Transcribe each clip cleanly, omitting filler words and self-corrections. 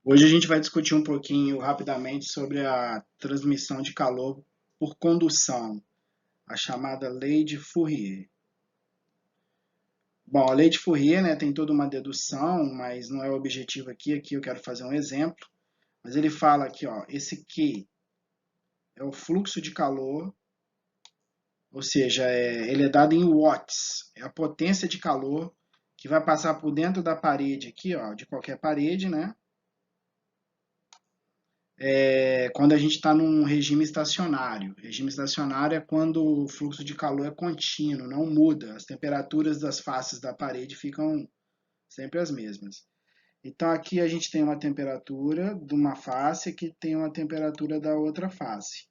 Hoje a gente vai discutir um pouquinho rapidamente sobre a transmissão de calor por condução, a chamada lei de Fourier. Bom, a lei de Fourier, né, tem toda uma dedução, mas não é o objetivo aqui. Aqui eu quero fazer um exemplo. Mas ele fala aqui, ó, esse Q é o fluxo de calor, ou seja, ele é dado em watts, é a potência de calor que vai passar por dentro da parede aqui, ó, de qualquer parede, né? Quando a gente está num regime estacionário. Regime estacionário é quando o fluxo de calor é contínuo, não muda. As temperaturas das faces da parede ficam sempre as mesmas. Então aqui a gente tem uma temperatura de uma face que tem uma temperatura da outra face.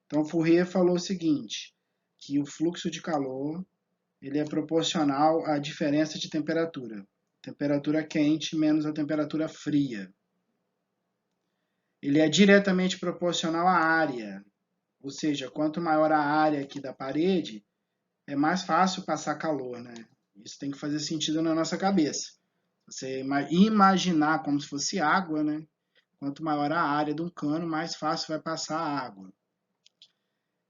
Então Fourier falou o seguinte, que o fluxo de calor ele é proporcional à diferença de temperatura. Temperatura quente menos a temperatura fria. Ele é diretamente proporcional à área. Ou seja, quanto maior a área aqui da parede, é mais fácil passar calor, né? Isso tem que fazer sentido na nossa cabeça. Você imaginar como se fosse água, né? Quanto maior a área de um cano, mais fácil vai passar a água.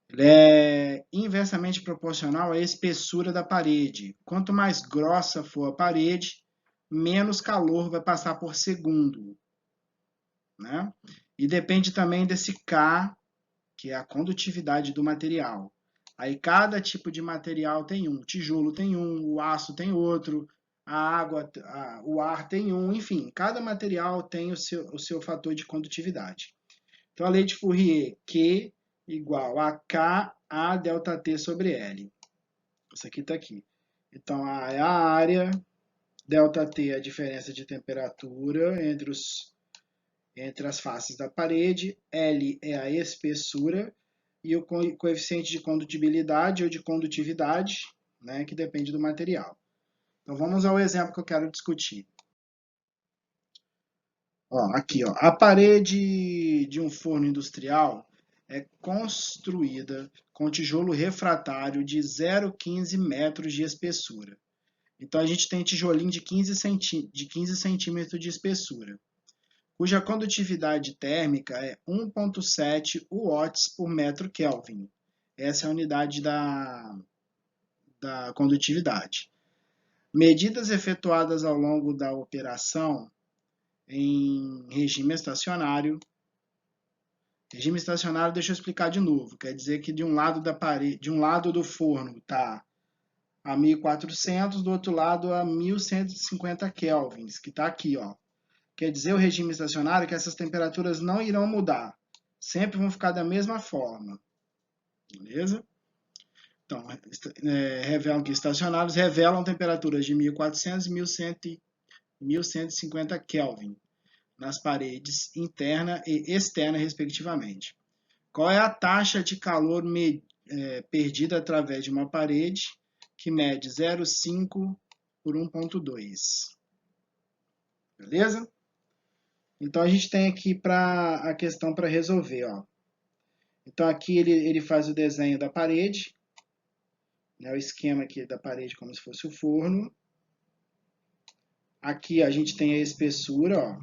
Ele é inversamente proporcional à espessura da parede. Quanto mais grossa for a parede, menos calor vai passar por segundo, né? E depende também desse K, que é a condutividade do material. Aí cada tipo de material tem um. O tijolo tem um, o aço tem outro, a água, o ar tem um, enfim, cada material tem o seu fator de condutividade. Então a lei de Fourier, Q igual a K A delta T sobre L. Isso aqui está aqui. Então A é a área, delta T é a diferença de temperatura entre as faces da parede, L é a espessura e o coeficiente de condutibilidade ou de condutividade, né, que depende do material. Então vamos ao exemplo que eu quero discutir. Ó, aqui, ó, a parede de um forno industrial é construída com tijolo refratário de 0,15 metros de espessura. Então a gente tem tijolinho de 15 centímetros de espessura, cuja condutividade térmica é 1,7 watts por metro Kelvin. Essa é a unidade da condutividade. Medidas efetuadas ao longo da operação em regime estacionário. Regime estacionário, deixa eu explicar de novo. Quer dizer que de um lado da parede, de um lado do forno está a 1400, do outro lado a 1150 kelvins, que está aqui, ó. Quer dizer o regime estacionário que essas temperaturas não irão mudar. Sempre vão ficar da mesma forma. Beleza? Então, revelam que estacionários revelam temperaturas de 1400 e 1150 Kelvin nas paredes interna e externa, respectivamente. Qual é a taxa de calor perdida através de uma parede que mede 0,5 por 1,2? Beleza? Então a gente tem aqui a questão para resolver, ó. Então aqui ele faz o desenho da parede, né, o esquema aqui da parede como se fosse o forno. Aqui a gente tem a espessura, ó.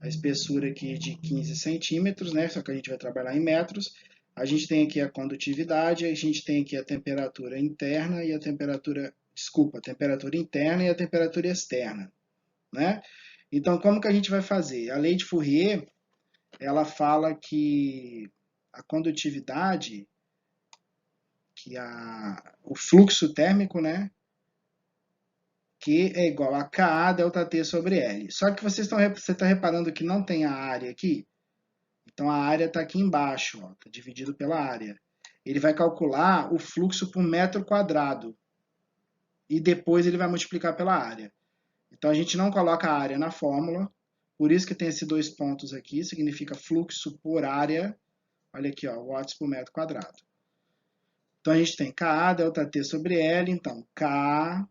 A espessura aqui de 15 centímetros, né? Só que a gente vai trabalhar em metros. A gente tem aqui a condutividade, a gente tem aqui a temperatura interna e a temperatura interna e a temperatura externa, né? Então, como que a gente vai fazer? A lei de Fourier, ela fala que a condutividade, o fluxo térmico, né? Que é igual a Ka delta T sobre L. Só que você está reparando que não tem a área aqui? Então a área está aqui embaixo, está dividido pela área. Ele vai calcular o fluxo por metro quadrado e depois ele vai multiplicar pela área. Então a gente não coloca a área na fórmula, por isso que tem esses dois pontos aqui, significa fluxo por área. Olha aqui, ó, watts por metro quadrado. Então a gente tem Ka delta T sobre L, então K,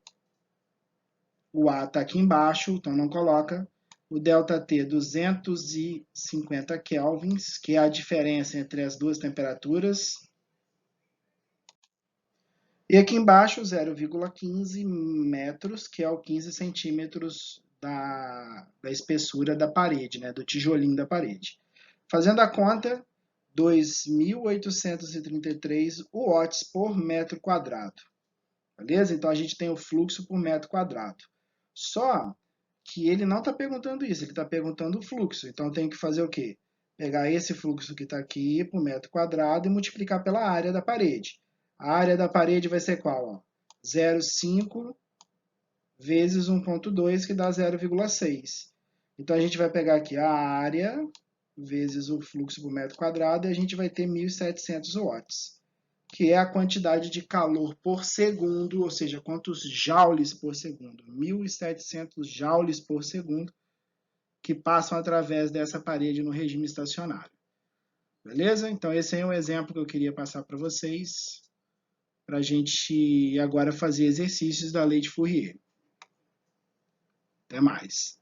o A está aqui embaixo, então não coloca. O ΔT 250 kelvins, que é a diferença entre as duas temperaturas. E aqui embaixo 0,15 metros, que é o 15 centímetros da da espessura da parede, né, do tijolinho da parede. Fazendo a conta, 2.833 watts por metro quadrado. Beleza? Então a gente tem o fluxo por metro quadrado. Só que ele não está perguntando isso, ele está perguntando o fluxo. Então tem que fazer o quê? Pegar esse fluxo que está aqui por metro quadrado e multiplicar pela área da parede. A área da parede vai ser qual? 0,5 vezes 1,2, que dá 0,6. Então a gente vai pegar aqui a área vezes o fluxo por metro quadrado e a gente vai ter 1.700 watts, que é a quantidade de calor por segundo, ou seja, quantos joules por segundo. 1.700 joules por segundo que passam através dessa parede no regime estacionário. Beleza? Então esse é um exemplo que eu queria passar para vocês, para a gente agora fazer exercícios da lei de Fourier. Até mais.